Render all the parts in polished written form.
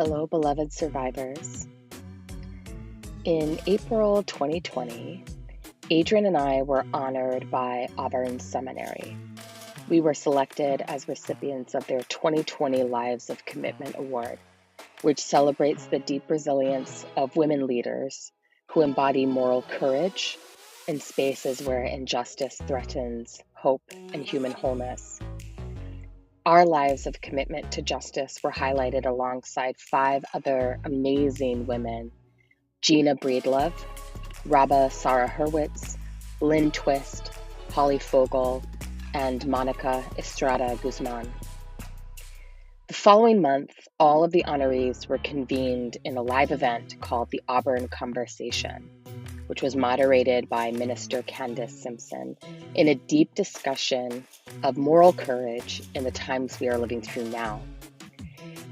Hello, beloved survivors. In April 2020, Adrian and I were honored by Auburn Seminary. We were selected as recipients of their 2020 Lives of Commitment Award, which celebrates the deep resilience of women leaders who embody moral courage in spaces where injustice threatens hope and human wholeness. Our lives of commitment to justice were highlighted alongside 5 other amazing women: Gina Breedlove, Rabah Sarah Hurwitz, Lynn Twist, Holly Fogel, and Monica Estrada Guzman. The following month, all of the honorees were convened in a live event called the Auburn Conversation, which was moderated by Minister Candace Simpson in a deep discussion of moral courage in the times we are living through now.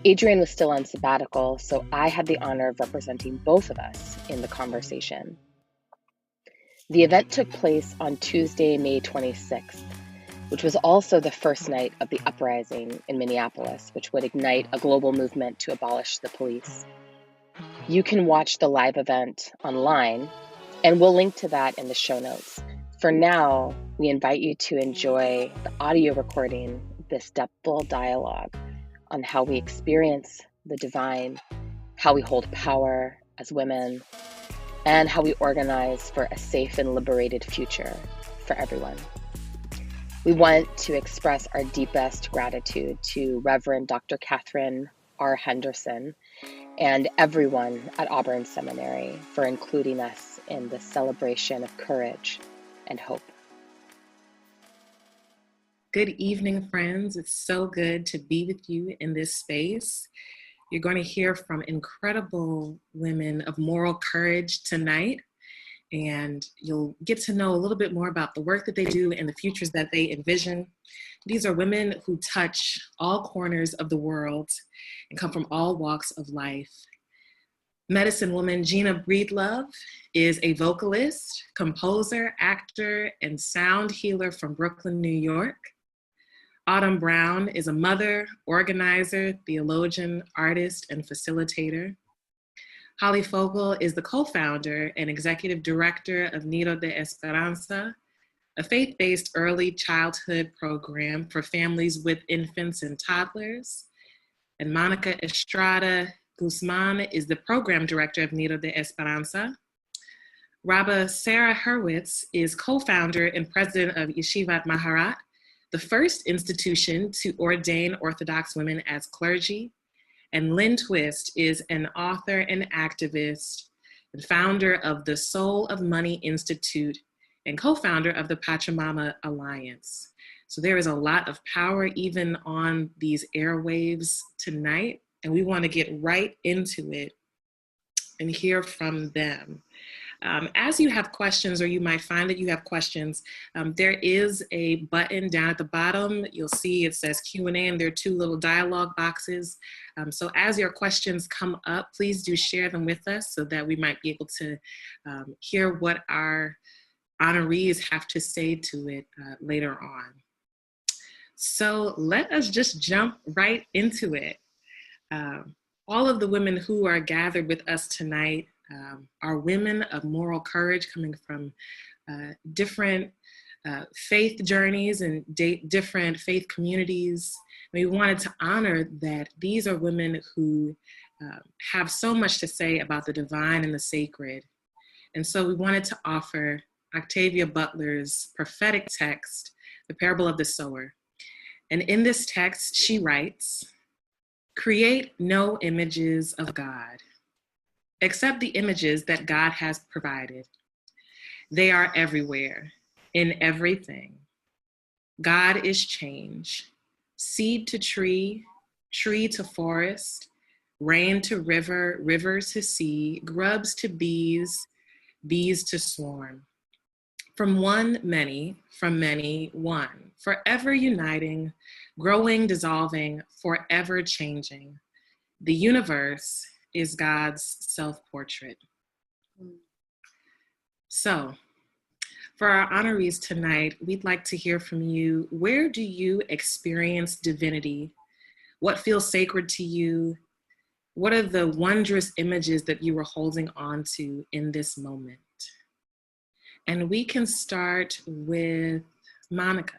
Adrian was still on sabbatical, so I had the honor of representing both of us in the conversation. The event took place on Tuesday, May 26th, which was also the first night of the uprising in Minneapolis, which would ignite a global movement to abolish the police. You can watch the live event online, and we'll link to that in the show notes. For now, we invite you to enjoy the audio recording of this depthful dialogue on how we experience the divine, how we hold power as women, and how we organize for a safe and liberated future for everyone. We want to express our deepest gratitude to Reverend Dr. Catherine R. Henderson and everyone at Auburn Seminary for including us in this celebration of courage and hope. Good evening, friends. It's so good to be with you in this space. You're going to hear from incredible women of moral courage tonight, and you'll get to know a little bit more about the work that they do and the futures that they envision. These are women who touch all corners of the world and come from all walks of life. Medicine woman Gina Breedlove is a vocalist, composer, actor, and sound healer from Brooklyn, New York. Autumn Brown is a mother, organizer, theologian, artist, and facilitator. Holly Fogel is the co-founder and executive director of Nido de Esperanza, a faith-based early childhood program for families with infants and toddlers. And Monica Estrada Guzman is the program director of Nido de Esperanza. Rabah Sarah Hurwitz is co-founder and president of Yeshivat Maharat, the first institution to ordain Orthodox women as clergy. And Lynn Twist is an author and activist and founder of the Soul of Money Institute and co-founder of the Pachamama Alliance. So there is a lot of power even on these airwaves tonight, and we want to get right into it and hear from them. As you have questions, or you might find that you have questions, there is a button down at the bottom. You'll see it says Q&A, and there are 2 little dialogue boxes. So as your questions come up, please do share them with us so that we might be able to hear what our honorees have to say to it later on. So let us just jump right into it. All of the women who are gathered with us tonight are women of moral courage coming from different faith journeys and different faith communities. We wanted to honor that these are women who have so much to say about the divine and the sacred. And so we wanted to offer Octavia Butler's prophetic text, The Parable of the Sower. And in this text, she writes, "Create no images of God, except the images that God has provided. They are everywhere, in everything. God is change, seed to tree, tree to forest, rain to river, river to sea, grubs to bees, bees to swarm. From one, many, from many, one, forever uniting, growing, dissolving, forever changing. The universe is God's self-portrait." So, for our honorees tonight, we'd like to hear from you. Where do you experience divinity? What feels sacred to you? What are the wondrous images that you were holding on to in this moment? And we can start with Monica.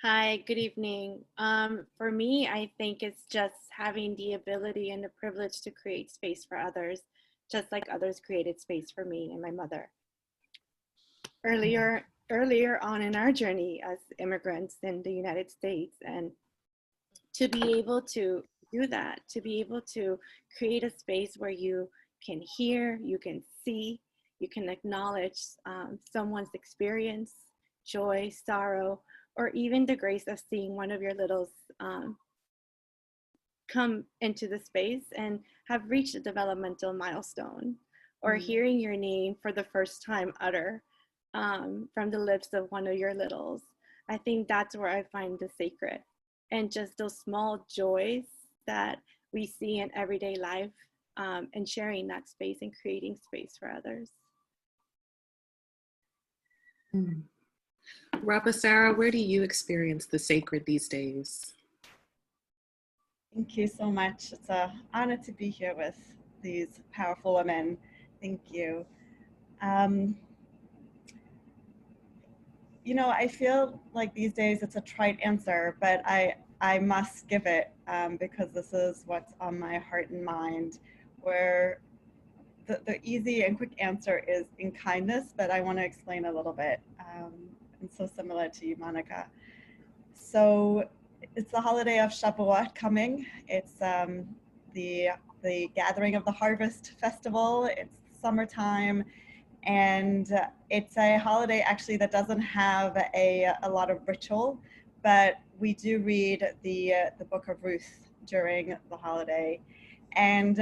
Hi, good evening. For me, I think it's just having the ability and the privilege to create space for others, just like others created space for me and my mother. Earlier on in our journey as immigrants in the United States, and to be able to do that, to be able to create a space where you can hear, you can see, you can acknowledge someone's experience, joy, sorrow, or even the grace of seeing one of your littles come into the space and have reached a developmental milestone, or hearing your name for the first time utter from the lips of one of your littles. I think that's where I find the sacred, and just those small joys that we see in everyday life, and sharing that space and creating space for others. Rapa Sarah, where do you experience the sacred these days? Thank you so much. It's an honor to be here with these powerful women. Thank you. You know, I feel like these days it's a trite answer, but I must give it because this is what's on my heart and mind, where the easy and quick answer is in kindness, but I want to explain a little bit. And so similar to you, Monica. So it's the holiday of Shavuot coming. It's the gathering of the harvest festival. It's summertime, and it's a holiday actually that doesn't have a lot of ritual, but we do read the book of Ruth during the holiday, and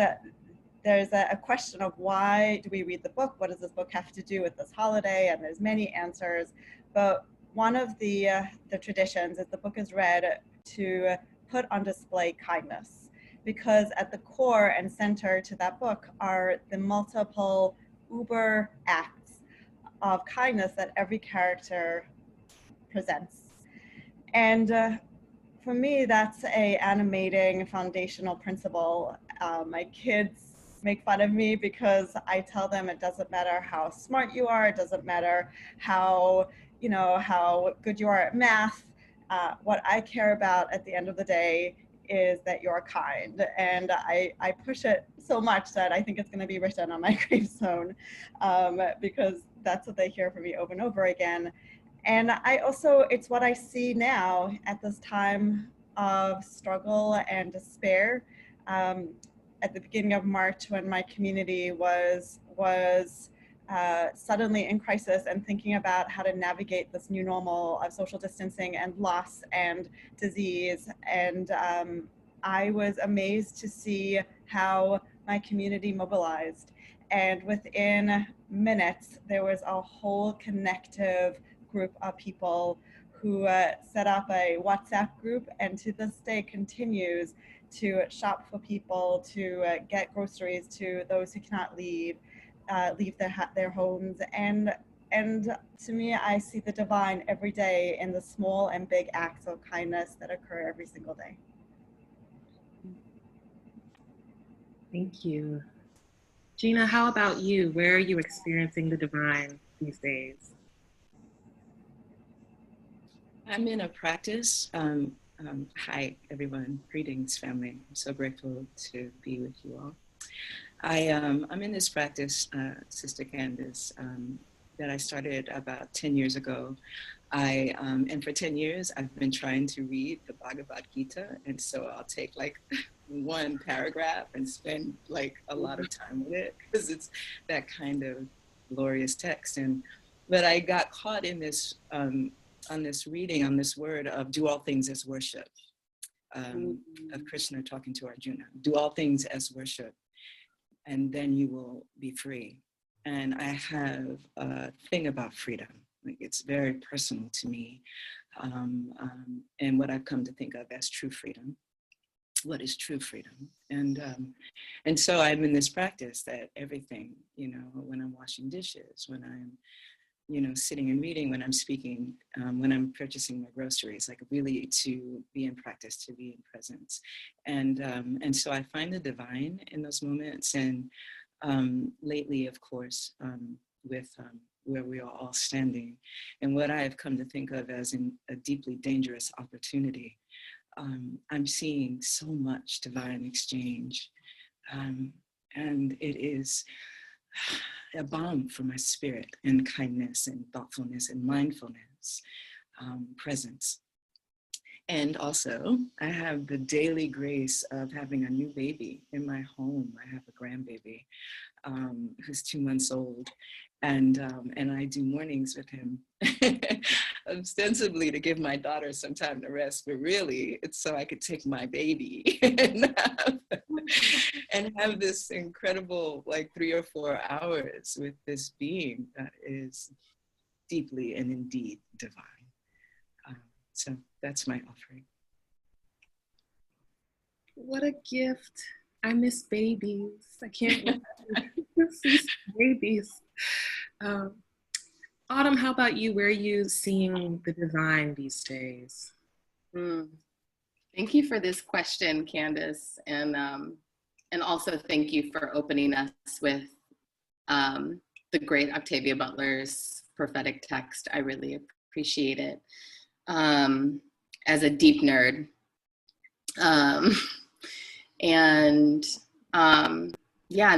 there's a question of why do we read the book? What does this book have to do with this holiday? And there's many answers, but one of the traditions is the book is read to put on display kindness, because at the core and center to that book are the multiple uber acts of kindness that every character presents. And for me, that's a animating foundational principle. My kids make fun of me because I tell them it doesn't matter how smart you are, it doesn't matter how good you are at math. What I care about at the end of the day is that you're kind. And I push it so much that I think it's going to be written on my gravestone, because that's what they hear from me over and over again. And I also, it's what I see now at this time of struggle and despair. At the beginning of March, when my community was suddenly in crisis and thinking about how to navigate this new normal of social distancing and loss and disease. And I was amazed to see how my community mobilized. And within minutes, there was a whole connective group of people who set up a WhatsApp group, and to this day continues to shop for people, to get groceries to those who cannot leave their homes. And to me, I see the divine every day in the small and big acts of kindness that occur every single day. Thank you. Gina, how about you? Where are you experiencing the divine these days? I'm in a practice. Hi, everyone. Greetings, family. I'm so grateful to be with you all. I'm in this practice, Sister Candace, that I started about 10 years ago. And for 10 years, I've been trying to read the Bhagavad Gita. And so I'll take like one paragraph and spend like a lot of time with it, because it's that kind of glorious text. But I got caught in this, on this reading, on this word of do all things as worship, of Krishna talking to Arjuna. Do all things as worship, and then you will be free. And I have a thing about freedom. Like, it's very personal to me, and what I've come to think of as true freedom. What is true freedom? And so I'm in this practice that everything, when I'm washing dishes, when I'm sitting and reading, when I'm speaking, when I'm purchasing my groceries, like really to be in practice, to be in presence. And so I find the divine in those moments. And lately, of course, with where we are all standing, and what I have come to think of as a deeply dangerous opportunity, I'm seeing so much divine exchange. And it is a balm for my spirit, and kindness and thoughtfulness and mindfulness, presence. And also, I have the daily grace of having a new baby in my home. I have a grandbaby who's 2 months old, and I do mornings with him, ostensibly to give my daughter some time to rest, but really it's so I could take my baby and have this incredible 3 or 4 hours with this being that is deeply and indeed divine. So that's my offering. What a gift. I miss babies. I can't wait to see some babies. Autumn, how about you? Where are you seeing the divine these days? Thank you for this question, Candace. And also thank you for opening us with the great Octavia Butler's prophetic text. I really appreciate it. As a deep nerd. And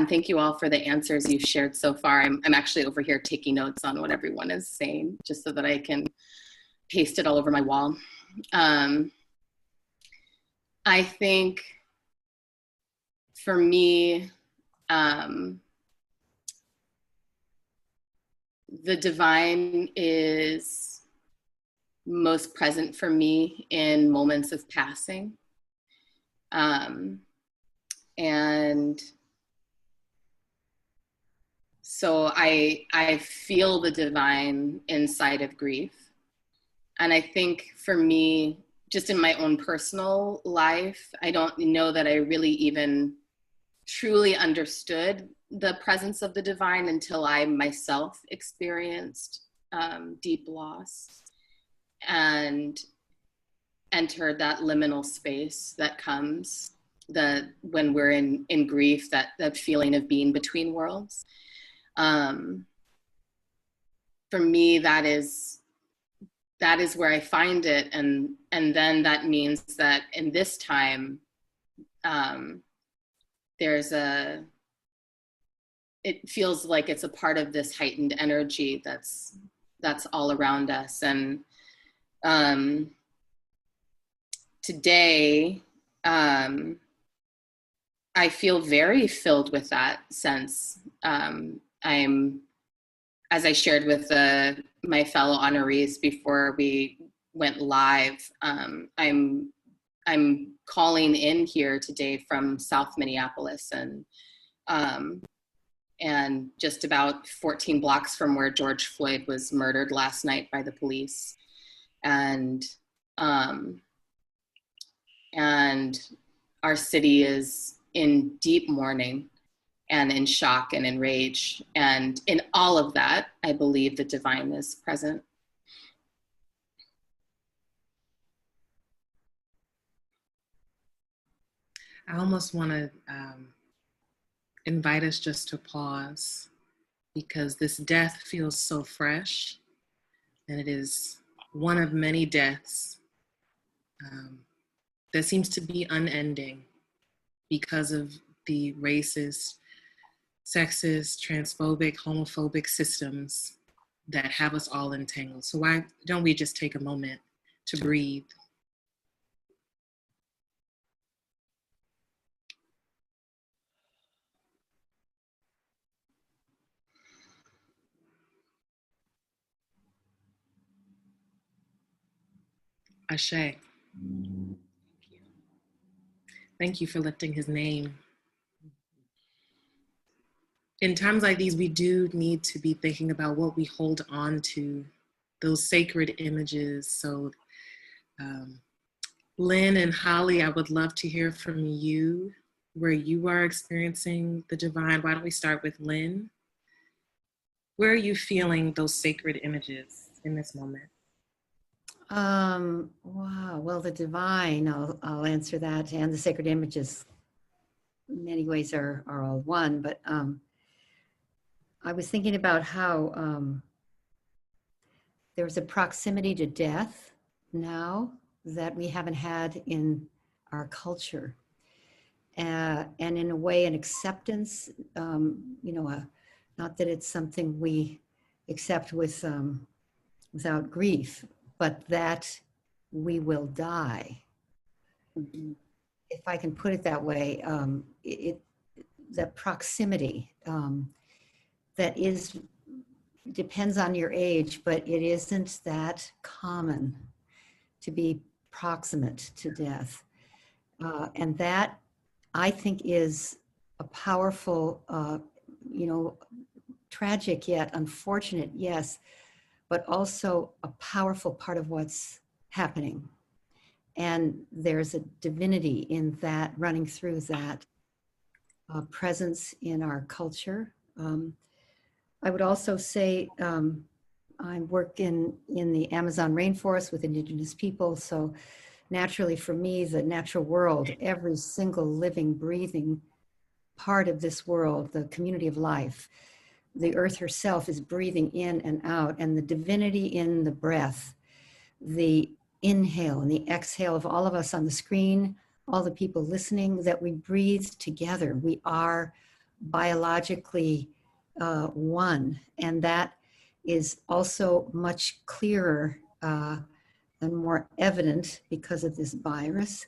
thank you all for the answers you've shared so far. I'm actually over here taking notes on what everyone is saying, just so that I can paste it all over my wall. I think for me, the divine is most present for me in moments of passing. And so I feel the divine inside of grief. And I think for me, just in my own personal life, I don't know that I really even truly understood the presence of the divine until I myself experienced deep loss and entered that liminal space that comes when we're in grief, that feeling of being between worlds. For me, that is where I find it, and then that means that in this time, it feels like it's a part of this heightened energy that's all around us. And today, I feel very filled with that sense. As I shared with my fellow honorees before we went live, I'm calling in here today from South Minneapolis, and just about 14 blocks from where George Floyd was murdered last night by the police. And our city is in deep mourning and in shock and in rage. And in all of that, I believe the divine is present. I almost want to invite us just to pause, because this death feels so fresh, and it is one of many deaths that seems to be unending because of the racist, sexist, transphobic, homophobic systems that have us all entangled. So why don't we just take a moment to breathe? Ashe. Thank you for lifting his name. In times like these, we do need to be thinking about what we hold on to, those sacred images. So Lynn and Holly, I would love to hear from you where you are experiencing the divine. Why don't we start with Lynn? Where are you feeling those sacred images in this moment? Wow. Well, the divine, I'll answer that, and the sacred images in many ways are all one. But I was thinking about how there's a proximity to death now that we haven't had in our culture. And in a way, an acceptance, not that it's something we accept without grief, but that we will die. Mm-hmm. If I can put it that way, the proximity that depends on your age, but it isn't that common to be proximate to death. And that, I think, is a powerful, tragic yet unfortunate, yes, but also a powerful part of what's happening. And there's a divinity in that, running through that presence in our culture. I would also say I work in the Amazon rainforest with indigenous people. So naturally for me, the natural world, every single living, breathing part of this world, the community of life, the earth herself is breathing in and out, and the divinity in the breath, the inhale and the exhale of all of us on the screen, all the people listening, that we breathe together. We are biologically one, and that is also much clearer and more evident because of this virus.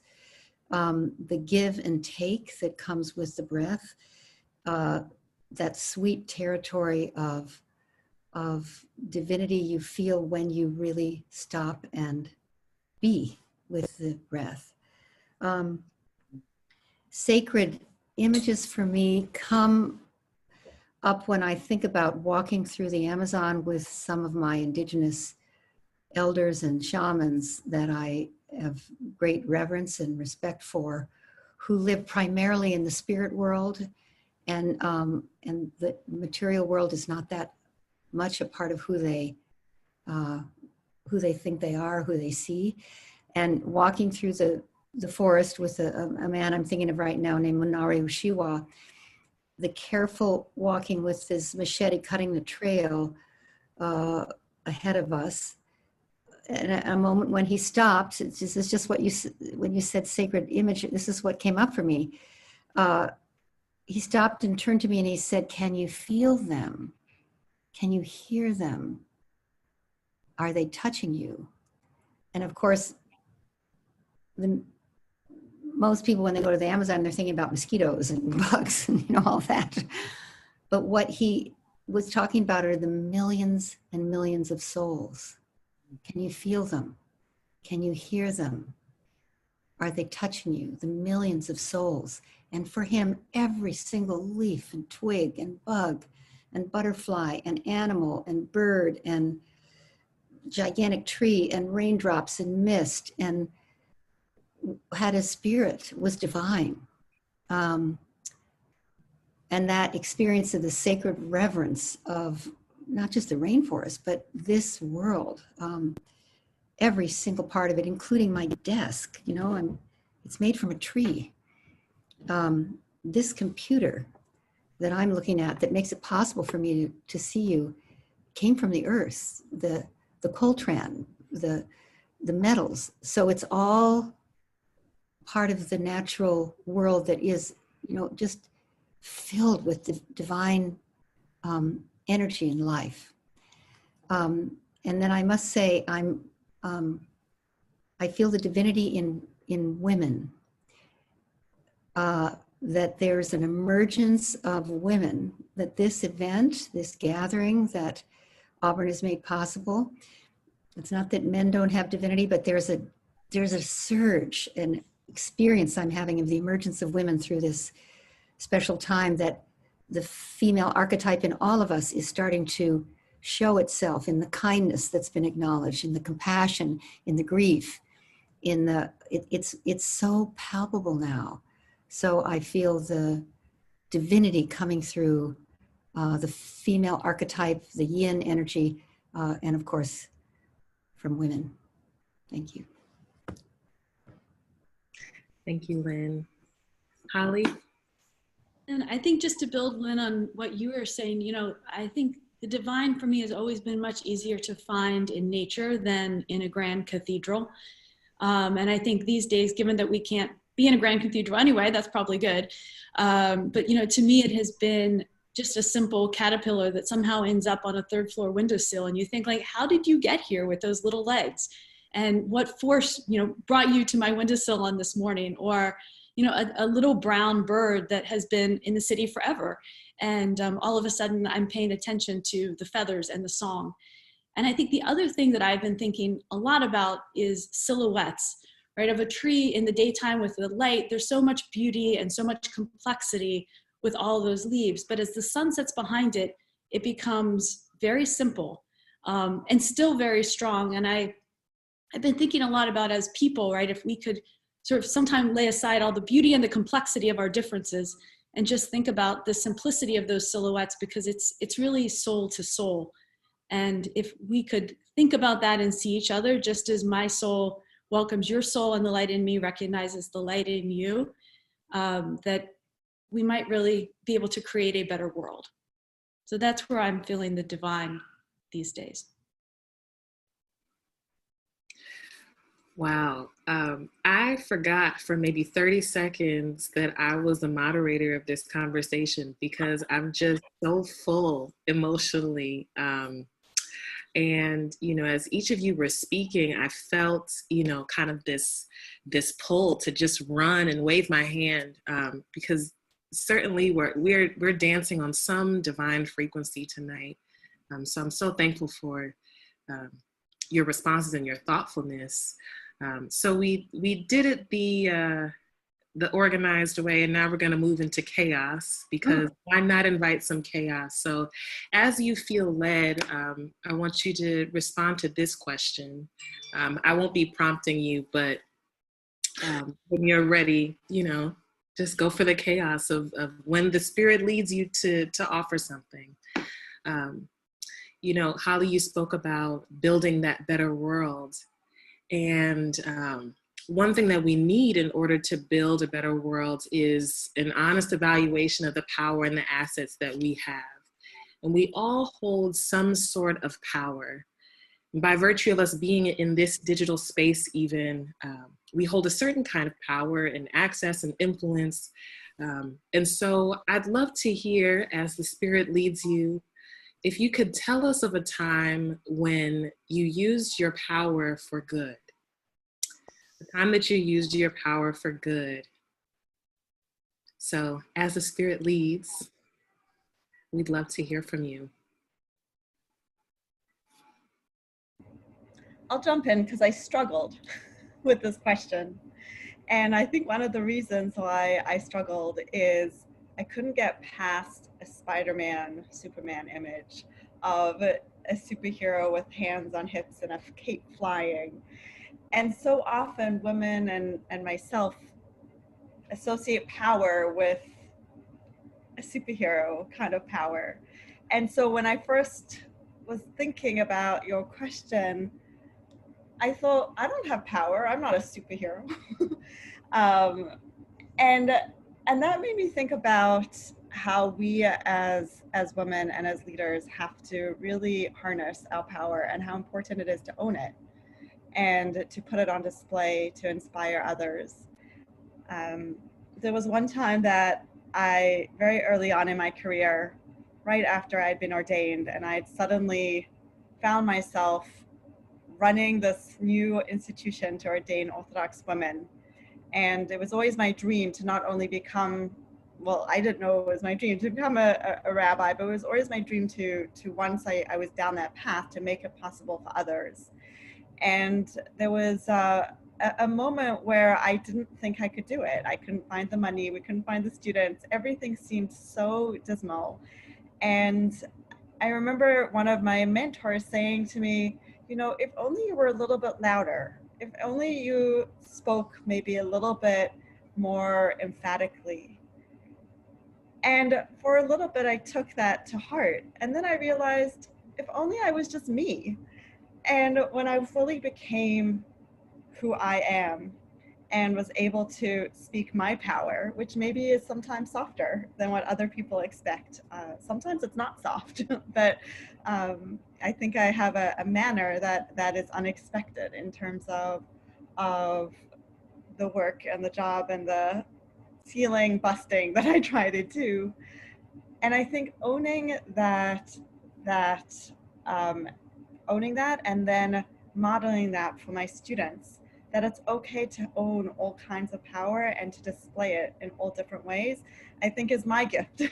The give and take that comes with the breath, that sweet territory of divinity you feel when you really stop and be with the breath. Sacred images for me come up when I think about walking through the Amazon with some of my indigenous elders and shamans that I have great reverence and respect for, who live primarily in the spirit world, and the material world is not that much a part of who they think they are, who they see. And walking through the forest with a man I'm thinking of right now named Munari Ushiwa, the careful walking with his machete cutting the trail ahead of us. And a moment when he stopped, this is just what when you said sacred image, this is what came up for me. He stopped and turned to me and he said, "Can you feel them? Can you hear them? Are they touching you?" And of course, most people, when they go to the Amazon, they're thinking about mosquitoes and bugs and all that. But what he was talking about are the millions and millions of souls. Can you feel them? Can you hear them? Are they touching you? The millions of souls. And for him, every single leaf and twig and bug and butterfly and animal and bird and gigantic tree and raindrops and mist and had a spirit, was divine. And that experience of the sacred reverence of not just the rainforest, but this world, every single part of it, including my desk, it's made from a tree. This computer that I'm looking at that makes it possible for me to see you came from the earth, the coltran, the metals. So it's all part of the natural world that is, just filled with the divine energy and life. And then I must say, I feel the divinity in women, that there's an emergence of women, that this event, this gathering that Auburn has made possible, it's not that men don't have divinity, but there's a surge and experience I'm having of the emergence of women through this special time, that the female archetype in all of us is starting to show itself in the kindness that's been acknowledged, in the compassion, in the grief, it's so palpable now. So I feel the divinity coming through the female archetype, the yin energy, and of course, from women. Thank you. Thank you, Lynn. Holly? And I think just to build, Lynn, on what you were saying, you know, I think the divine for me has always been much easier to find in nature than in a grand cathedral. And I think these days, given that we can't be in a grand cathedral anyway, that's probably good. But, you know, to me, it has been just a simple caterpillar that somehow ends up on a third floor windowsill. And you think, like, how did you get here with those little legs? And what force, you know, brought you to my windowsill on this morning? Or, you know, a little brown bird that has been in the city forever. And all of a sudden I'm paying attention to the feathers and the song. And I think the other thing that I've been thinking a lot about is silhouettes, right? Of a tree in the daytime with the light, there's so much beauty and so much complexity with all those leaves. But as the sun sets behind it, it becomes very simple and still very strong. And I've been thinking a lot about, as people, right? If we could sort of sometime lay aside all the beauty and the complexity of our differences and just think about the simplicity of those silhouettes, because it's really soul to soul. And if we could think about that and see each other just as my soul welcomes your soul and the light in me recognizes the light in you, that we might really be able to create a better world. So that's where I'm feeling the divine these days. Wow. I forgot for maybe 30 seconds that I was the moderator of this conversation, because I'm just so full emotionally. And, you know, as each of you were speaking, I felt, you know, kind of this pull to just run and wave my hand, because certainly we're dancing on some divine frequency tonight. So I'm so thankful for your responses and your thoughtfulness. So we did it the organized way, and now we're going to move into chaos, because why not invite some chaos? So as you feel led, I want you to respond to this question. I won't be prompting you, but when you're ready, you know, just go for the chaos of when the spirit leads you to offer something. You know, Holly, you spoke about building that better world. And one thing that we need in order to build a better world is an honest evaluation of the power and the assets that we have. And we all hold some sort of power. And by virtue of us being in this digital space even, we hold a certain kind of power and access and influence. And so I'd love to hear, as the Spirit leads you, if you could tell us of a time when you used your power for good. The time that you used your power for good. So as the Spirit leads, we'd love to hear from you. I'll jump in because I struggled with this question. And I think one of the reasons why I struggled is I couldn't get past a Spider-Man, Superman image of a superhero with hands on hips and a cape flying. And so often women and myself associate power with a superhero kind of power. And so when I first was thinking about your question, I thought, I don't have power. I'm not a superhero. And that made me think about how we as women and as leaders have to really harness our power, and how important it is to own it and to put it on display to inspire others. There was one time that I, very early on in my career, right after I'd been ordained, and I'd suddenly found myself running this new institution to ordain Orthodox women. And it was always my dream to not only become, well, I didn't know it was my dream to become a rabbi, but it was always my dream to once I was down that path, to make it possible for others. And there was a moment where I didn't think I could do it. I couldn't find the money, we couldn't find the students, everything seemed so dismal. And I remember one of my mentors saying to me, you know, if only you were a little bit louder, if only you spoke maybe a little bit more emphatically. And for a little bit, I took that to heart. And then I realized, if only I was just me. And when I fully became who I am and was able to speak my power, which maybe is sometimes softer than what other people expect. Sometimes it's not soft, but I think I have a manner that is unexpected in terms of the work and the job and the ceiling busting that I try to do. And I think owning that and then modeling that for my students, that it's okay to own all kinds of power and to display it in all different ways, I think is my gift.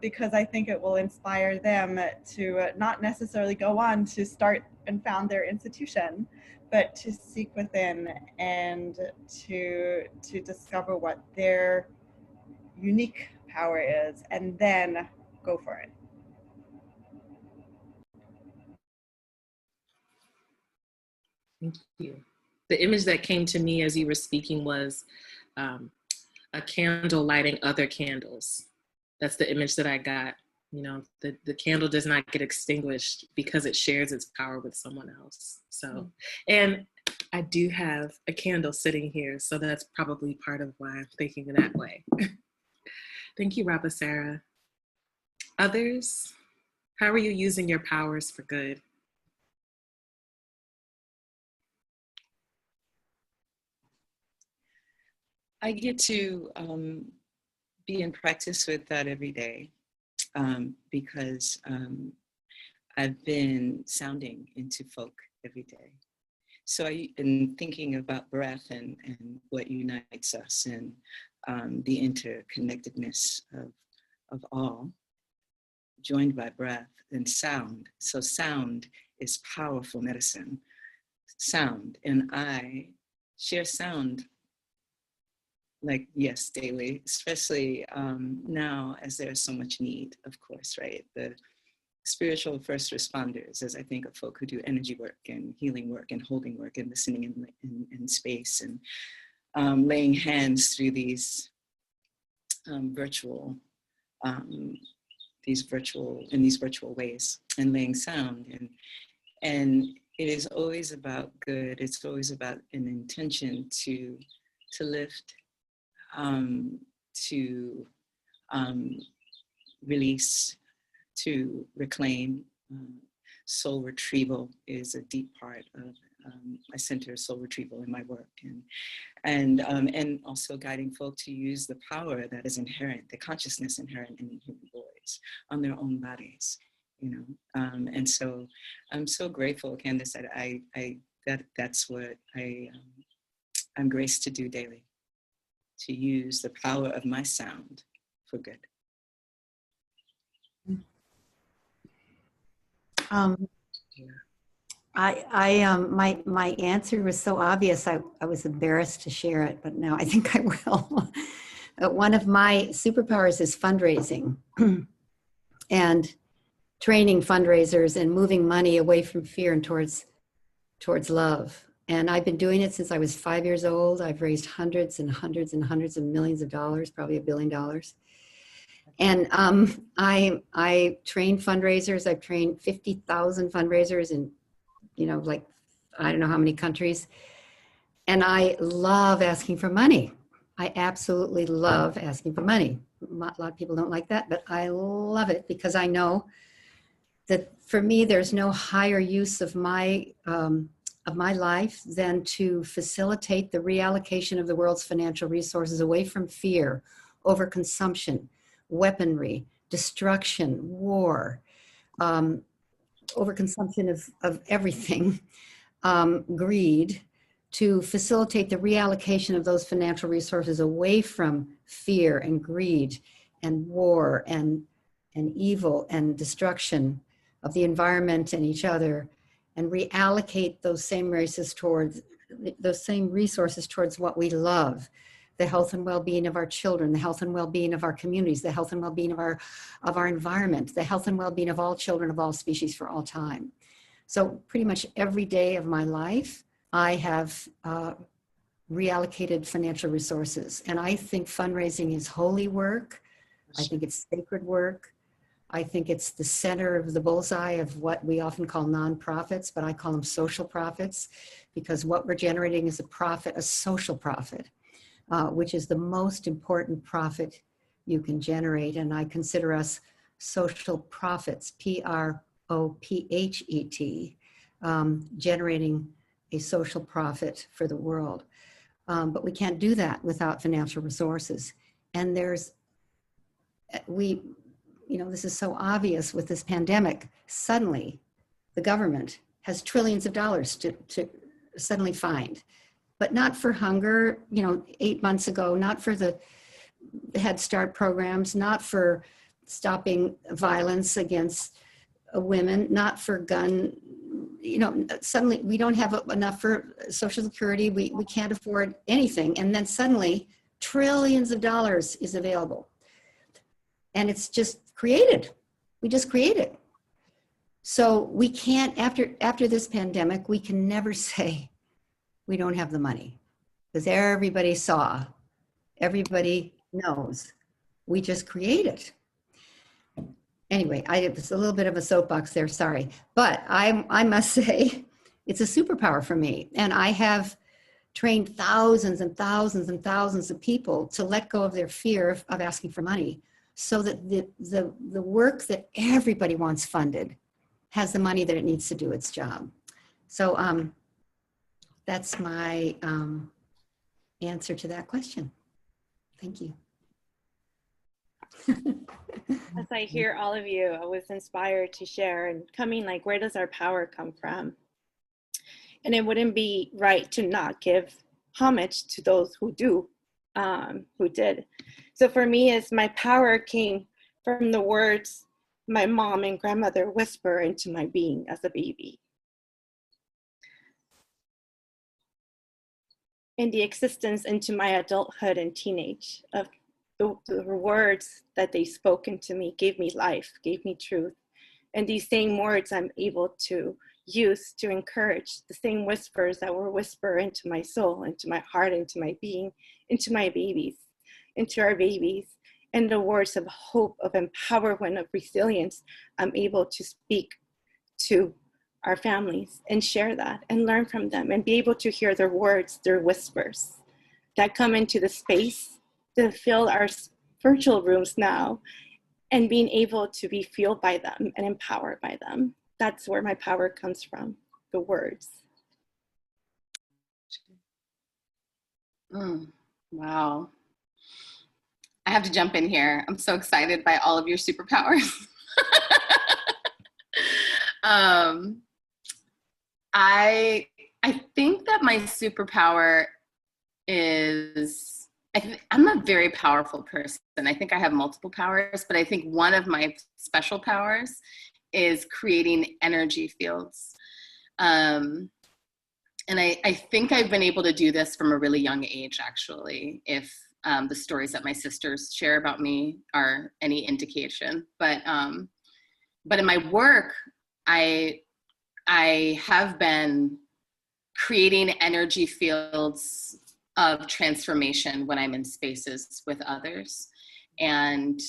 Because I think it will inspire them to not necessarily go on to start and found their institution, but to seek within and to discover what their unique power is and then go for it. Thank you. The image that came to me as you were speaking was a candle lighting other candles. That's the image that I got. You know, the candle does not get extinguished because it shares its power with someone else. So, and I do have a candle sitting here, so that's probably part of why I'm thinking that way. Thank you, Rabba Sarah. Others, how are you using your powers for good? I get to be in practice with that every day because I've been sounding into folk every day. So I've been thinking about breath and what unites us and the interconnectedness of all, joined by breath and sound. So sound is powerful medicine. Sound, and I share sound like, yes, daily, especially now as there's so much need, of course, right? The spiritual first responders, as I think of folk who do energy work and healing work and holding work and listening in space and laying hands through these virtual ways and laying sound. And it is always about good. It's always about an intention to lift, to release, to reclaim. Soul retrieval is a deep part of, I center soul retrieval in my work, and also guiding folk to use the power that is inherent, the consciousness inherent in human boys on their own bodies, you know. And so I'm so grateful, Candace, that that's what I'm graced to do daily. To use the power of my sound for good. My answer was so obvious. I was embarrassed to share it, but now I think I will. One of my superpowers is fundraising and training fundraisers and moving money away from fear and towards love. And I've been doing it since I was 5 years old. I've raised hundreds and hundreds and hundreds of millions of dollars, probably $1 billion. And I train fundraisers. I've trained 50,000 fundraisers in, you know, like, I don't know how many countries. And I love asking for money. I absolutely love asking for money. A lot of people don't like that, but I love it because I know that for me, there's no higher use of my life than to facilitate the reallocation of the world's financial resources away from fear, overconsumption, weaponry, destruction, war, overconsumption of everything, greed, to facilitate the reallocation of those financial resources away from fear and greed and war and evil and destruction of the environment and each other, and reallocate those same resources towards what we love, the health and well-being of our children, the health and well-being of our communities, the health and well-being of our environment, the health and well-being of all children of all species for all time. So pretty much every day of my life, I have reallocated financial resources. And I think fundraising is holy work. I think it's sacred work. I think it's the center of the bullseye of what we often call nonprofits, but I call them social profits, because what we're generating is a profit, a social profit, which is the most important profit you can generate. And I consider us social prophets, Prophet, generating a social profit for the world. But we can't do that without financial resources. And this is so obvious with this pandemic. Suddenly, the government has trillions of dollars to suddenly find, but not for hunger, 8 months ago, not for the Head Start programs, not for stopping violence against women, not for gun, suddenly we don't have enough for Social Security. We can't afford anything. And then suddenly trillions of dollars is available. And it's just created. We just create it. So we can't, after this pandemic, we can never say we don't have the money, because everybody saw, everybody knows, we just create it. Anyway, it's a little bit of a soapbox there, sorry. But I must say, it's a superpower for me. And I have trained thousands and thousands and thousands of people to let go of their fear of asking for money, so that the work that everybody wants funded has the money that it needs to do its job. So that's my answer to that question. Thank you. As I hear all of you, I was inspired to share and coming like, where does our power come from? And it wouldn't be right to not give homage to those who did. So for me, as my power came from the words my mom and grandmother whisper into my being as a baby. In the existence into my adulthood and teenage of the words that they spoke into me gave me life, gave me truth. And these same words I'm able to use to encourage the same whispers that were whispered into my soul, into my heart, into my being, into my babies, into our babies. And the words of hope, of empowerment, of resilience, I'm able to speak to our families and share that and learn from them and be able to hear their words, their whispers that come into the space to fill our virtual rooms now, and being able to be fueled by them and empowered by them. That's where my power comes from, the words. Wow. I have to jump in here. I'm so excited by all of your superpowers. I think that my superpower is, I'm a very powerful person. I think I have multiple powers, but I think one of my special powers is creating energy fields. And I think I've been able to do this from a really young age, actually, if the stories that my sisters share about me are any indication. But in my work, I have been creating energy fields of transformation when I'm in spaces with others. And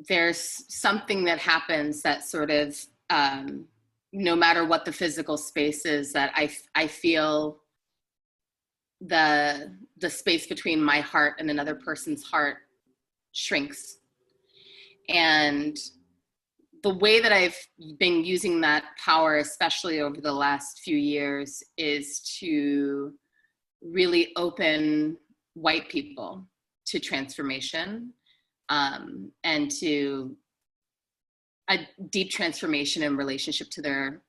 there's something that happens that sort of, no matter what the physical space is, that I feel the space between my heart and another person's heart shrinks. And the way that I've been using that power, especially over the last few years, is to really open white people to transformation, and to a deep transformation in relationship to their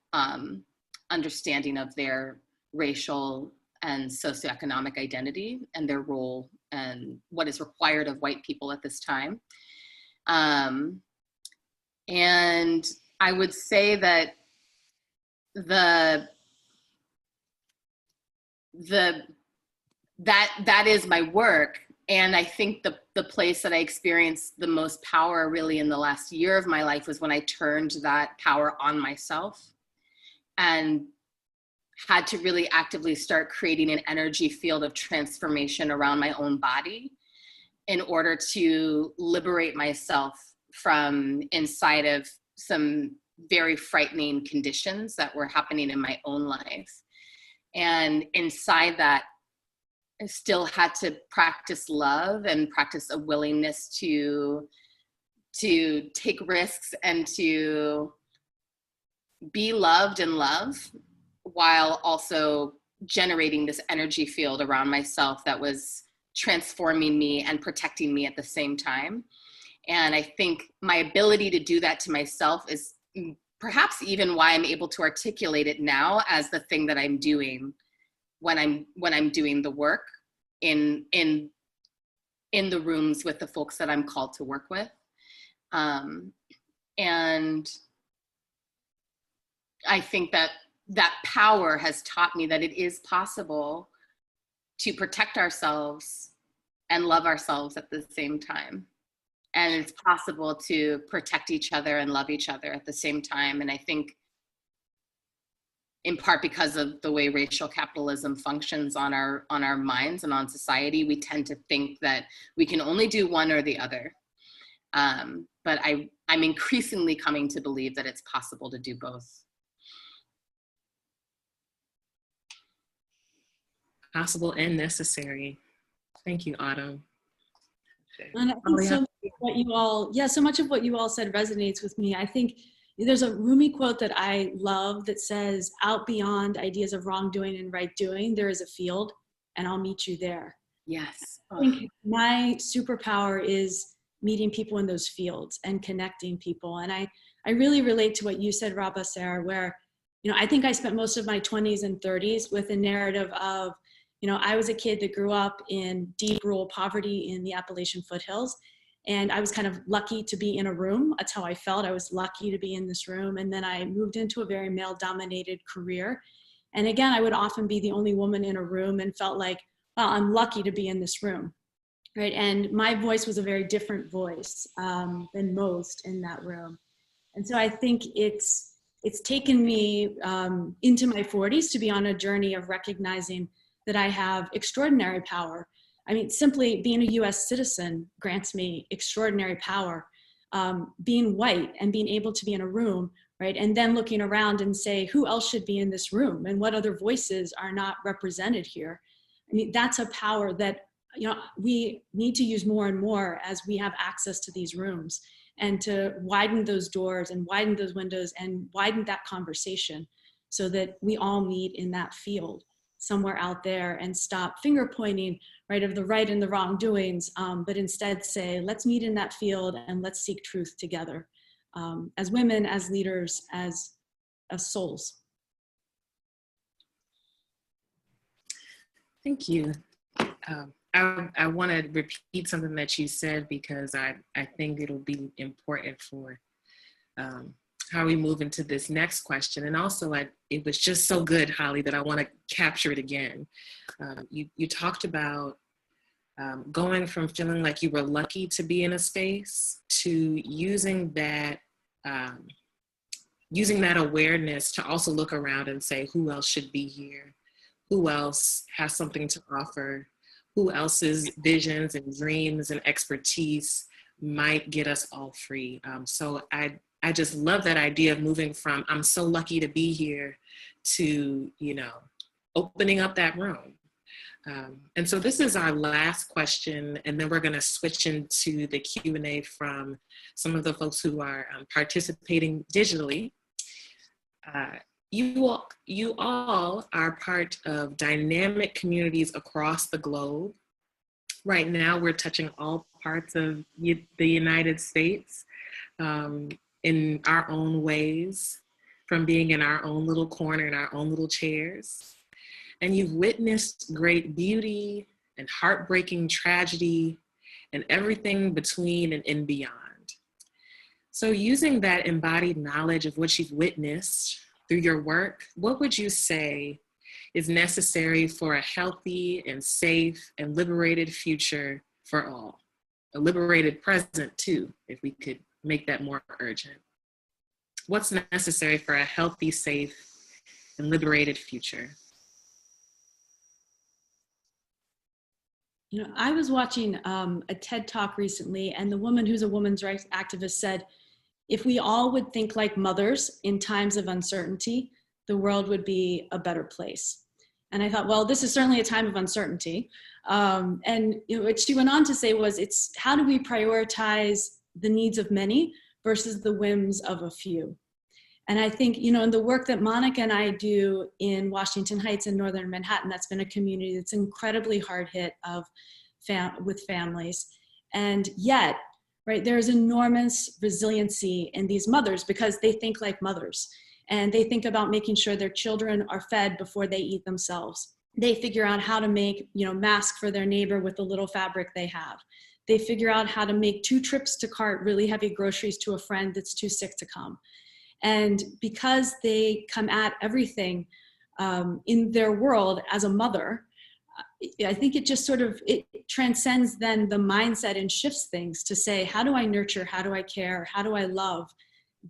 understanding of their racial and socioeconomic identity and their role and what is required of white people at this time. And I would say that that is my work. And I think the place that I experienced the most power really in the last year of my life was when I turned that power on myself and had to really actively start creating an energy field of transformation around my own body in order to liberate myself from inside of some very frightening conditions that were happening in my own life. And inside that, I still had to practice love and practice a willingness to take risks and to be loved and love, while also generating this energy field around myself that was transforming me and protecting me at the same time. And I think my ability to do that to myself is perhaps even why I'm able to articulate it now as the thing that I'm doing when I'm doing the work in the rooms with the folks that I'm called to work with. And I think that power has taught me that it is possible to protect ourselves and love ourselves at the same time. And it's possible to protect each other and love each other at the same time. And I think in part because of the way racial capitalism functions on our minds and on society, we tend to think that we can only do one or the other. But I'm increasingly coming to believe that it's possible to do both. Possible and necessary. Thank you, Autumn. And I think so much of what you all said resonates with me. I think there's a Rumi quote that I love that says, "Out beyond ideas of wrongdoing and right doing, there is a field, and I'll meet you there." Yes. I think my superpower is meeting people in those fields and connecting people. And I really relate to what you said, Rabba, Sarah, where, I think I spent most of my 20s and 30s with a narrative of, I was a kid that grew up in deep rural poverty in the Appalachian foothills. And I was kind of lucky to be in a room. That's how I felt. I was lucky to be in this room. And then I moved into a very male-dominated career. And again, I would often be the only woman in a room and felt like, well, I'm lucky to be in this room, right? And my voice was a very different voice than most in that room. And so I think it's taken me into my 40s to be on a journey of recognizing that I have extraordinary power. I mean, simply being a US citizen grants me extraordinary power. Being white and being able to be in a room, right? And then looking around and say, who else should be in this room? And what other voices are not represented here? I mean, that's a power that, we need to use more and more as we have access to these rooms, and to widen those doors and widen those windows and widen that conversation so that we all meet in that field somewhere out there and stop finger pointing, right, of the right and the wrong doings, but instead say, let's meet in that field and let's seek truth together as women, as leaders, as souls. Thank you. I want to repeat something that you said, because I think it'll be important for how we move into this next question. And also, it was just so good, Holly, that I want to capture it again. You talked about going from feeling like you were lucky to be in a space to using that awareness to also look around and say, who else should be here? Who else has something to offer? Who else's visions and dreams and expertise might get us all free? So I just love that idea of moving from, I'm so lucky to be here, to, opening up that room. And so this is our last question, and then we're going to switch into the Q&A from some of the folks who are participating digitally. You all are part of dynamic communities across the globe. Right now, we're touching all parts of the United States in our own ways, from being in our own little corner, in our own little chairs. And you've witnessed great beauty and heartbreaking tragedy and everything between and beyond. So using that embodied knowledge of what you've witnessed through your work, what would you say is necessary for a healthy and safe and liberated future for all? A liberated present too, if we could make that more urgent. What's necessary for a healthy, safe, and liberated future. You know, I was watching a TED Talk recently, and the woman who's a women's rights activist said, if we all would think like mothers in times of uncertainty, the world would be a better place. And I thought, well, this is certainly a time of uncertainty. And you know, what she went on to say was, it's how do we prioritize the needs of many versus the whims of a few? And I think, you know, in the work that Monica and I do in Washington Heights and Northern Manhattan, that's been a community that's incredibly hard hit with families. And yet, right, there's enormous resiliency in these mothers because they think like mothers. And they think about making sure their children are fed before they eat themselves. They figure out how to make, you know, masks for their neighbor with the little fabric they have. They figure out how to make 2 trips to cart really heavy groceries to a friend that's too sick to come. And because they come at everything in their world as a mother, I think it just sort of, it transcends then the mindset and shifts things to say, how do I nurture? How do I care? How do I love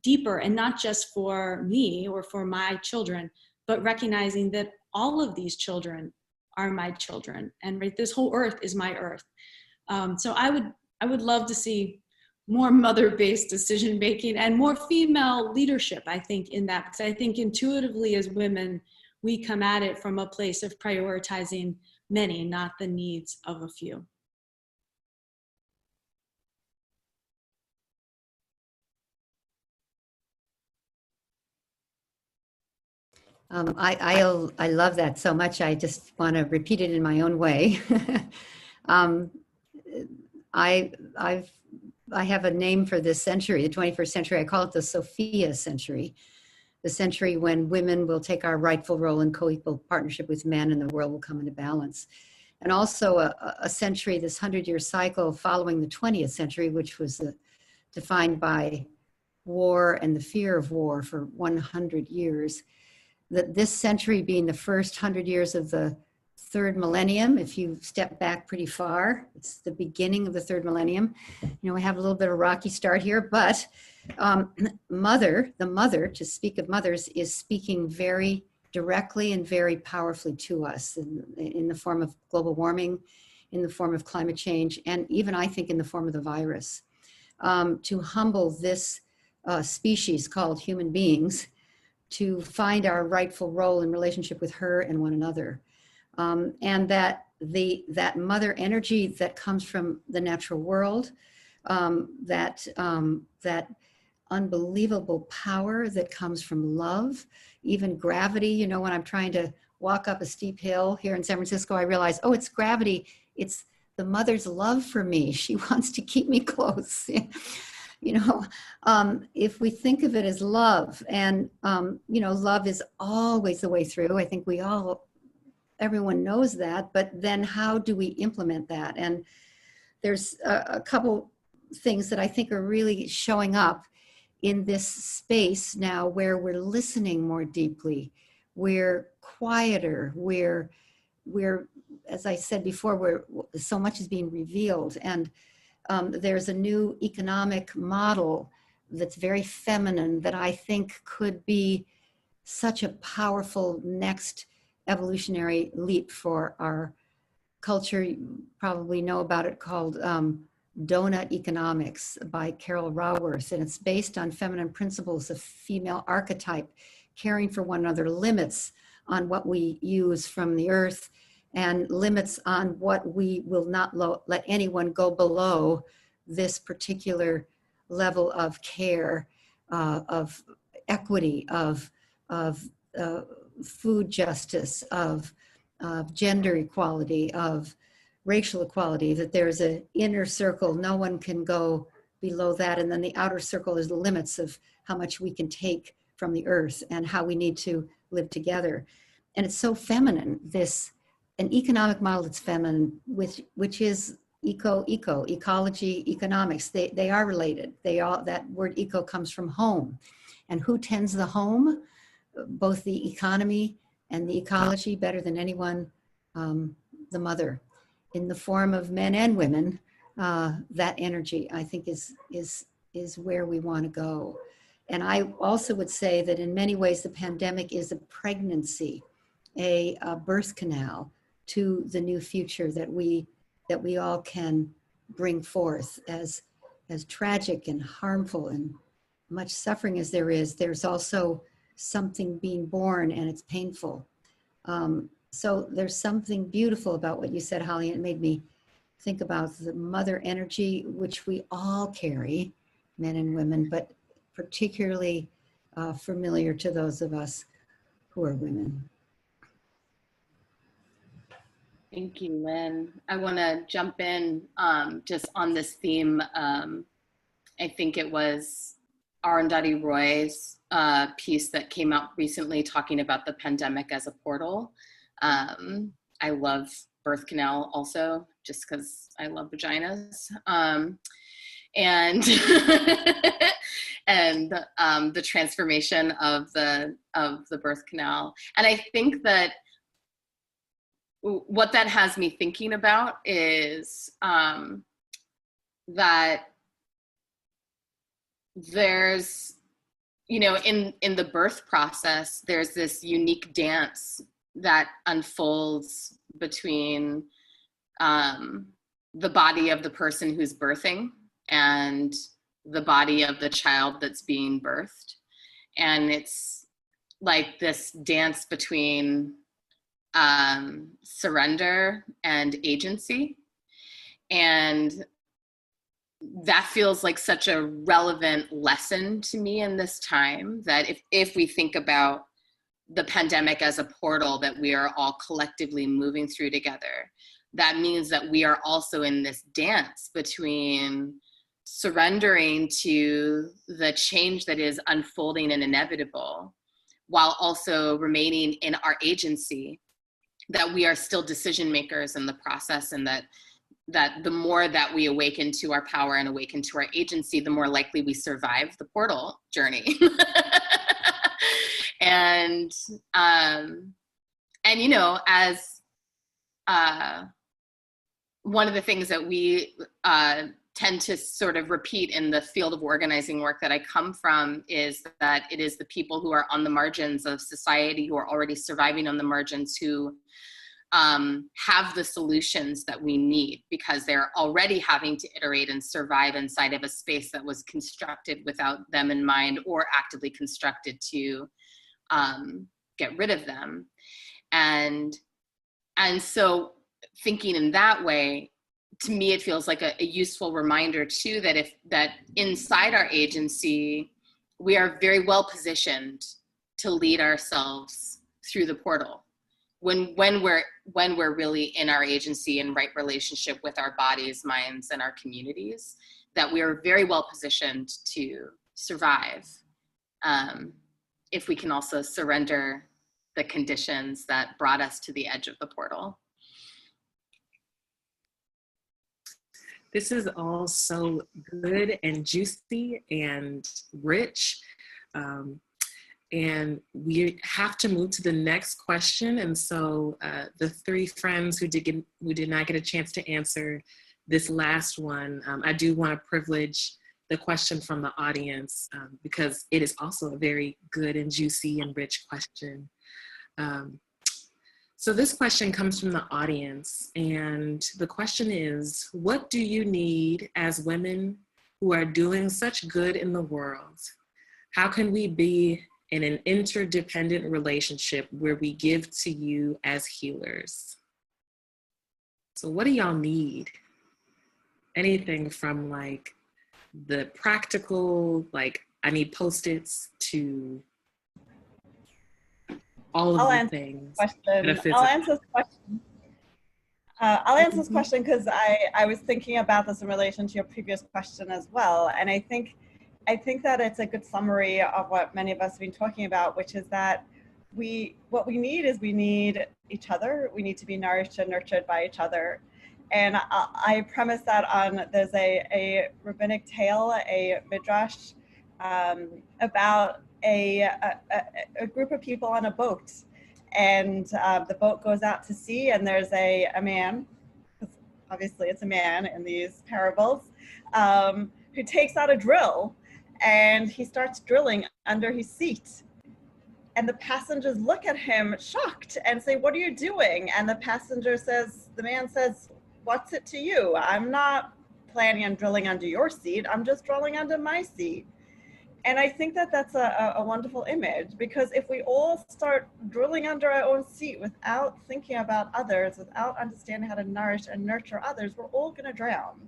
deeper? And not just for me or for my children, but recognizing that all of these children are my children. And right, this whole earth is my earth. So I would love to see more mother-based decision-making and more female leadership, I think, in that. Because I think intuitively as women, we come at it from a place of prioritizing many, not the needs of a few. I love that so much. I just want to repeat it in my own way. I have a name for this century, the 21st century. I call it the Sophia century, the century when women will take our rightful role in co-equal partnership with men and the world will come into balance. And also a century, this 100-year cycle following the 20th century, which was defined by war and the fear of war for 100 years. That this century being the first 100 years of the 3rd millennium, if you step back pretty far, it's the beginning of the 3rd millennium. You know, we have a little bit of a rocky start here, but the mother, to speak of mothers, is speaking very directly and very powerfully to us in the form of global warming, in the form of climate change, and even I think in the form of the virus. To humble this species called human beings, to find our rightful role in relationship with her and one another. And that mother energy that comes from the natural world, that unbelievable power that comes from love, even gravity. You know, when I'm trying to walk up a steep hill here in San Francisco, I realize, oh, it's gravity. It's the mother's love for me. She wants to keep me close. You know, if we think of it as love, and, you know, love is always the way through. I think everyone knows that, but then how do we implement that? And there's a couple things that I think are really showing up in this space now where we're listening more deeply, we're quieter, we're as I said before, so much is being revealed. And there's a new economic model that's very feminine that I think could be such a powerful next evolutionary leap for our culture. You probably know about it, called Donut Economics by Carol Raworth. And it's based on feminine principles of female archetype, caring for one another, limits on what we use from the earth, and limits on what we will not let anyone go below this particular level of care, of equity, of food justice, of gender equality, of racial equality, that there's an inner circle, no one can go below that, and then the outer circle is the limits of how much we can take from the earth and how we need to live together. And it's so feminine, an economic model that's feminine, which is ecology, economics. They are related. That word eco comes from home. And who tends the home? Both the economy and the ecology better than anyone, the mother. In the form of men and women, that energy, I think, is where we want to go. And I also would say that in many ways, the pandemic is a pregnancy, a birth canal to the new future that we all can bring forth. As tragic and harmful and much suffering as there is, there's also something being born, and it's painful. So there's something beautiful about what you said, Holly, and it made me think about the mother energy, which we all carry, men and women, but particularly familiar to those of us who are women. Thank you, Lynn. I want to jump in just on this theme. I think it was Arundhati Roy's piece that came out recently talking about the pandemic as a portal. I love birth canal also, just because I love vaginas. And and the transformation of the birth canal. And I think that what that has me thinking about is that there's, in the birth process, there's this unique dance that unfolds between the body of the person who's birthing and the body of the child that's being birthed. And it's like this dance between surrender and agency. And that feels like such a relevant lesson to me in this time, that if we think about the pandemic as a portal that we are all collectively moving through together, that means that we are also in this dance between surrendering to the change that is unfolding and inevitable, while also remaining in our agency, that we are still decision makers in the process, and that the more that we awaken to our power and awaken to our agency, the more likely we survive the portal journey. And as one of the things that we tend to sort of repeat in the field of organizing work that I come from is that it is the people who are on the margins of society, who are already surviving on the margins, who have the solutions that we need, because they're already having to iterate and survive inside of a space that was constructed without them in mind, or actively constructed to get rid of them. And so thinking in that way, to me, it feels like a useful reminder too, that inside our agency, we are very well positioned to lead ourselves through the portal. When we're really in our agency and right relationship with our bodies, minds, and our communities, that we are very well positioned to survive, if we can also surrender the conditions that brought us to the edge of the portal. This is all so good and juicy and rich. And we have to move to the next question. And so the three friends who did not get a chance to answer this last one, I do want to privilege the question from the audience, because it is also a very good and juicy and rich question. So this question comes from the audience, and the question is, what do you need as women who are doing such good in the world? How can we be in an interdependent relationship where we give to you as healers? So what do y'all need? Anything from like the practical, like I need Post-its, to all of the things. I'll answer this question. I'll answer this question because I was thinking about this in relation to your previous question as well. And I think that it's a good summary of what many of us have been talking about, which is that what we need each other. We need to be nourished and nurtured by each other. And I premise that on, there's a rabbinic tale, a midrash, about a group of people on a boat, and the boat goes out to sea, and there's a man, obviously it's a man in these parables, who takes out a drill and he starts drilling under his seat. And the passengers look at him shocked and say, "What are you doing?" And the man says, "What's it to you? I'm not planning on drilling under your seat. I'm just drilling under my seat." And I think that that's a wonderful image, because if we all start drilling under our own seat without thinking about others, without understanding how to nourish and nurture others, we're all going to drown.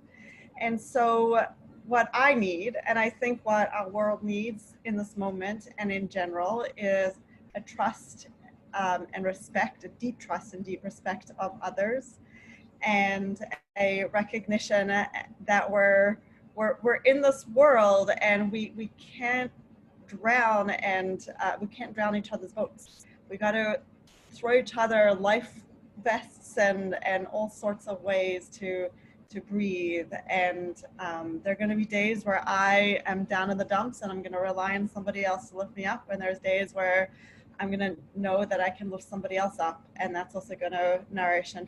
And so what I need, and I think what our world needs in this moment and in general, is a trust and respect, a deep trust and deep respect of others, and a recognition that we're in this world, and we can't drown, and we can't drown each other's boats. We got to throw each other life vests and all sorts of ways to breathe. And there are going to be days where I am down in the dumps and I'm going to rely on somebody else to lift me up, and there's days where I'm going to know that I can lift somebody else up, and that's also going to nourish and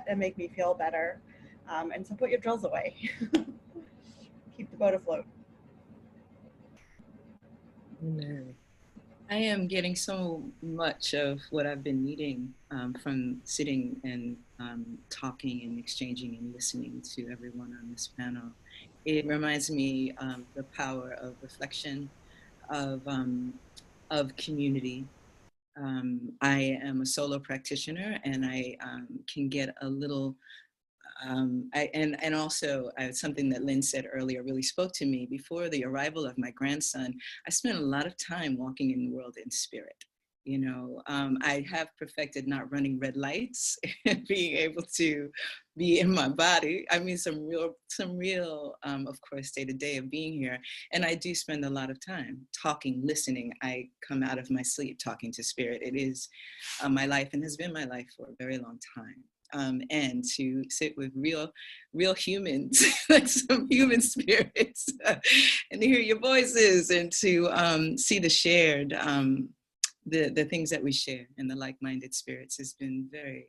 and make me feel better. And so put your drills away. Keep the boat afloat. Amen. I am getting so much of what I've been needing from sitting and talking and exchanging and listening to everyone on this panel. It reminds me of the power of reflection, of community. I am a solo practitioner, and I can get a little and also something that Lynn said earlier really spoke to me. Before the arrival of my grandson, I spent a lot of time walking in the world in spirit. You know, I have perfected not running red lights and being able to be in my body. I mean, some real, of course, day to day of being here. And I do spend a lot of time talking, listening. I come out of my sleep talking to spirit. It is my life, and has been my life for a very long time. And to sit with real humans, like some human spirits, and to hear your voices, and to see the shared, the things that we share, and the like-minded spirits has been very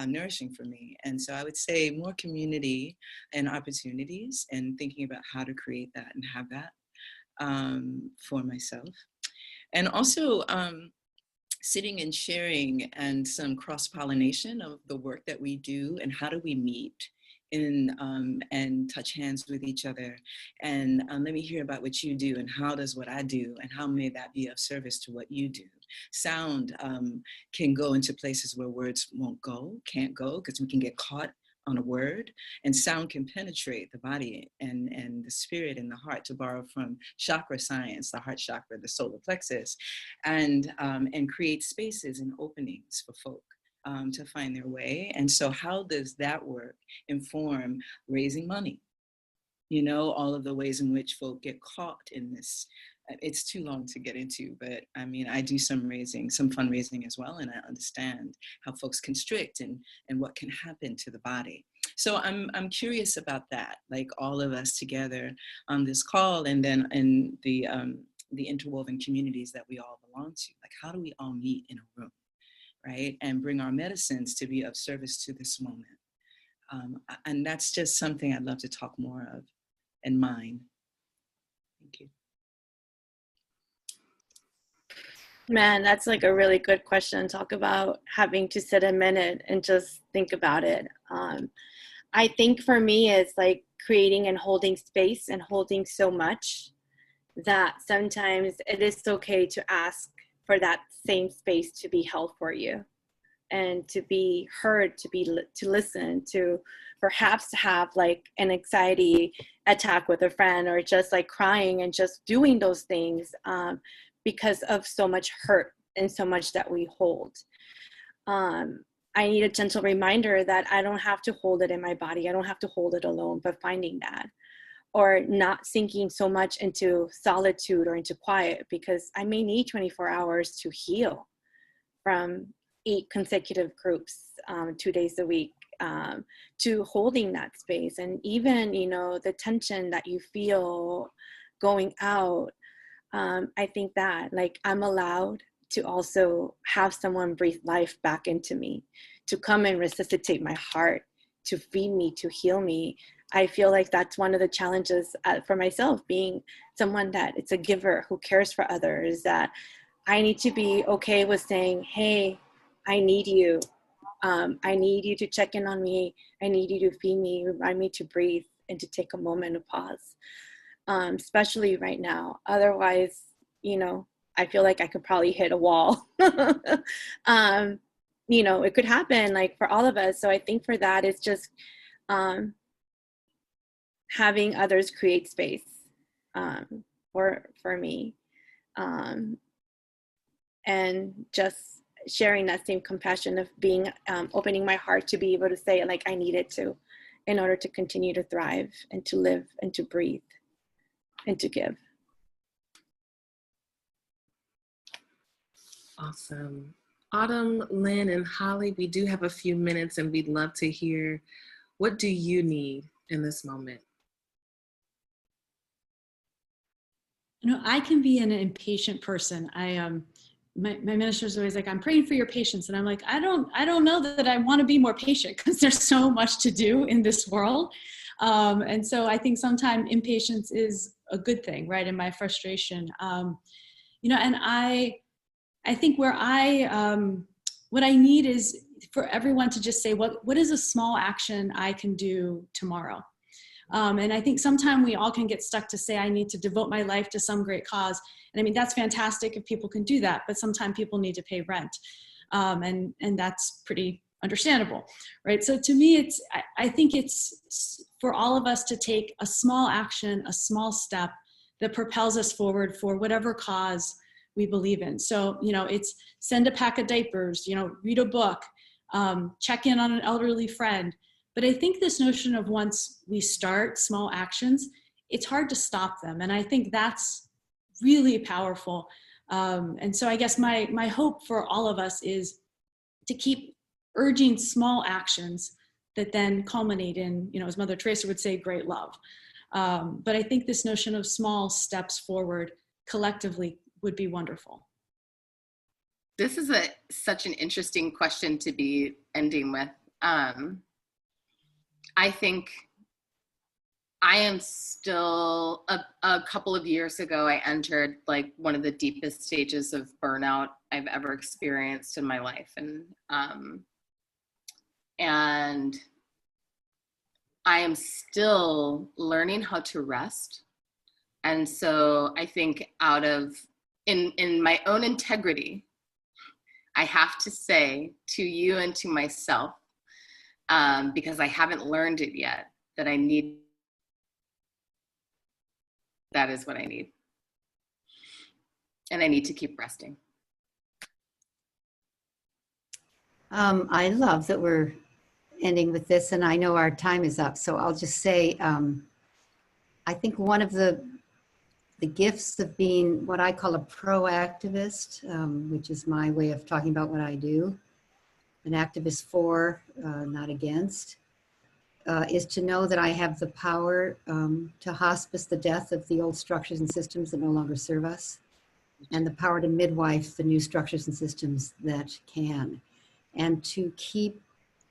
nourishing for me. And so I would say more community and opportunities, and thinking about how to create that and have that for myself. And also, sitting and sharing, and some cross-pollination of the work that we do, and how do we meet and touch hands with each other, and let me hear about what you do, and how does what I do, and how may that be of service to what you do. Sound can go into places where words can't go, because we can get caught on a word, and sound can penetrate the body and the spirit and the heart, to borrow from chakra science, the heart chakra, the solar plexus, and create spaces and openings for folk to find their way. And so how does that work inform raising money? You know, all of the ways in which folk get caught in this. It's too long to get into, but I mean, I do some fundraising as well, and I understand how folks constrict and what can happen to the body. So I'm curious about that, like all of us together on this call, and then in the interwoven communities that we all belong to. Like, how do we all meet in a room, right, and bring our medicines to be of service to this moment? And that's just something I'd love to talk more of and mine. Thank you. Man, that's like a really good question. Talk about having to sit a minute and just think about it. I think for me, it's like creating and holding space, and holding so much that sometimes it is okay to ask for that same space to be held for you, and to be heard, to listen, to perhaps have like an anxiety attack with a friend, or just like crying and just doing those things because of so much hurt and so much that we hold. I need a gentle reminder that I don't have to hold it in my body. I don't have to hold it alone, but finding that, or not sinking so much into solitude or into quiet, because I may need 24 hours to heal from 8 consecutive groups, 2 days a week, to holding that space. And even, you know, the tension that you feel going out, I think that like I'm allowed to also have someone breathe life back into me, to come and resuscitate my heart, to feed me, to heal me. I feel like that's one of the challenges for myself, being someone that it's a giver who cares for others, that I need to be okay with saying, hey, I need you. I need you to check in on me. I need you to feed me, remind me to breathe and to take a moment of pause, especially right now. Otherwise, you know, I feel like I could probably hit a wall. You know, it could happen like for all of us. So I think for that, it's just having others create space for me, and just sharing that same compassion of being opening my heart to be able to say like I needed to, in order to continue to thrive and to live and to breathe and to give. Awesome. Autumn, Lynn, and Holly, we do have a few minutes and we'd love to hear, what do you need in this moment? You know, I can be an impatient person. My minister's always like, I'm praying for your patience. And I'm like, I don't know that I want to be more patient, because there's so much to do in this world. And so I think sometimes impatience is a good thing, right? In my frustration. You know, and I think what I need is for everyone to just say, what is a small action I can do tomorrow? And I think sometimes we all can get stuck to say, I need to devote my life to some great cause. And I mean, that's fantastic if people can do that, but sometimes people need to pay rent. And that's pretty understandable, right? So to me, I think it's for all of us to take a small action, a small step that propels us forward for whatever cause we believe in. So, you know, it's send a pack of diapers, you know, read a book, check in on an elderly friend. But I think this notion of once we start small actions, it's hard to stop them. And I think that's really powerful. And so I guess my hope for all of us is to keep urging small actions that then culminate in, you know, as Mother Teresa would say, great love. But I think this notion of small steps forward collectively would be wonderful. This is such an interesting question to be ending with. I think I am still, a couple of years ago, I entered like one of the deepest stages of burnout I've ever experienced in my life. And I am still learning how to rest. And so I think in my own integrity, I have to say to you and to myself, because I haven't learned it yet, that that is what I need. And I need to keep resting. I love that we're ending with this, and I know our time is up, so I'll just say, I think one of the gifts of being what I call a proactivist, which is my way of talking about what I do, an activist for, not against, is to know that I have the power to hospice the death of the old structures and systems that no longer serve us, and the power to midwife the new structures and systems that can, and to keep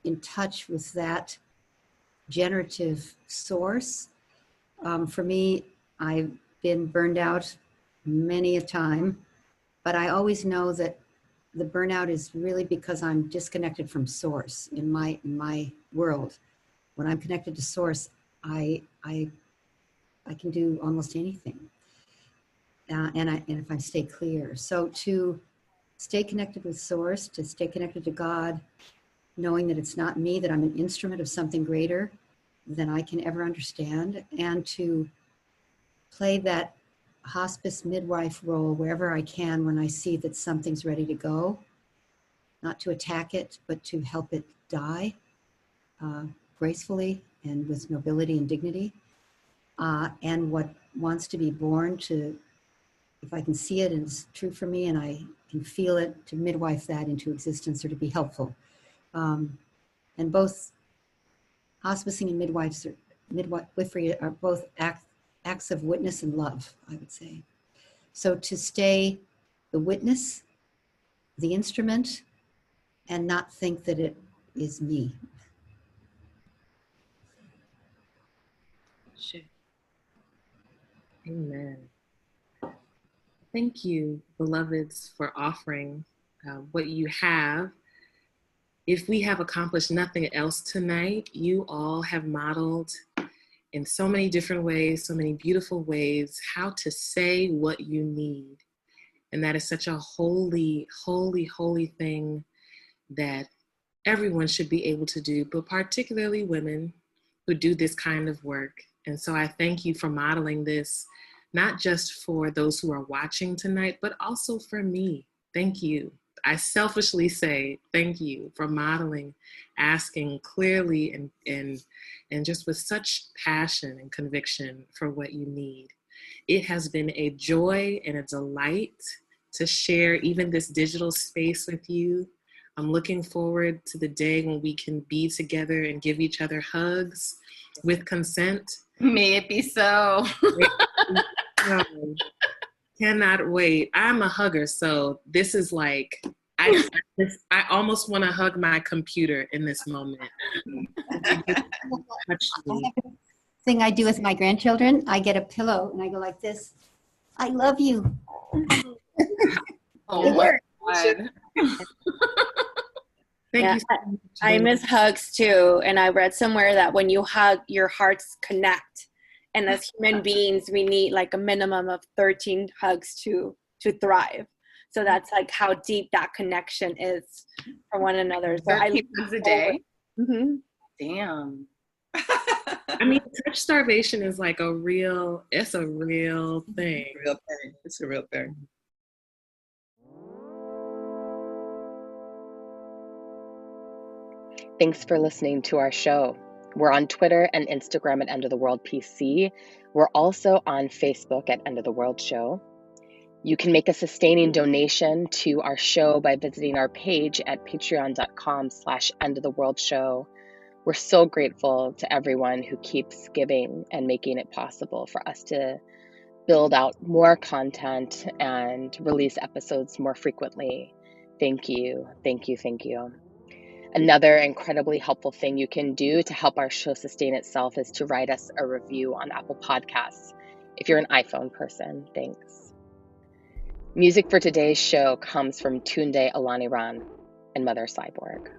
in touch with that generative source. For me, I've been burned out many a time, but I always know that the burnout is really because I'm disconnected from source in my world. When I'm connected to source, I can do almost anything, and if I stay clear. So to stay connected with source, to stay connected to God, knowing that it's not me, that I'm an instrument of something greater than I can ever understand, and to play that hospice midwife role wherever I can when I see that something's ready to go, not to attack it, but to help it die gracefully and with nobility and dignity. And what wants to be born, to, if I can see it and it's true for me and I can feel it, to midwife that into existence or to be helpful. And both hospicing and midwifery are both acts of witness and love, I would say. So to stay the witness, the instrument, and not think that it is me. Sure. Amen. Thank you, beloveds, for offering what you have. If we have accomplished nothing else tonight, you all have modeled in so many different ways, so many beautiful ways, how to say what you need. And that is such a holy, holy, holy thing that everyone should be able to do, but particularly women who do this kind of work. And so I thank you for modeling this, not just for those who are watching tonight, but also for me. Thank you. I selfishly say thank you for modeling, asking clearly and just with such passion and conviction for what you need. It has been a joy and a delight to share even this digital space with you. I'm looking forward to the day when we can be together and give each other hugs with consent. May it be so. Cannot wait. I'm a hugger, so this is like, I almost want to hug my computer in this moment. Thing I do with my grandchildren, I get a pillow and I go like this. I love you. Oh, work. Thank Yeah, you so much, I miss hugs too. And I read somewhere that when you hug, your hearts connect. And as human beings, we need like a minimum of 13 hugs to thrive. So that's like how deep that connection is for one another. So 13 hugs a day? Mm-hmm. Damn. I mean, touch starvation is like a real thing. It's a real thing. It's a real thing. Thanks for listening to our show. We're on Twitter and Instagram at End of the World PC. We're also on Facebook at End of the World Show. You can make a sustaining donation to our show by visiting our page at patreon.com/End of the World Show. We're so grateful to everyone who keeps giving and making it possible for us to build out more content and release episodes more frequently. Thank you, thank you, thank you. Another incredibly helpful thing you can do to help our show sustain itself is to write us a review on Apple Podcasts. If you're an iPhone person, thanks. Music for today's show comes from Tunde Alaniran and Mother Cyborg.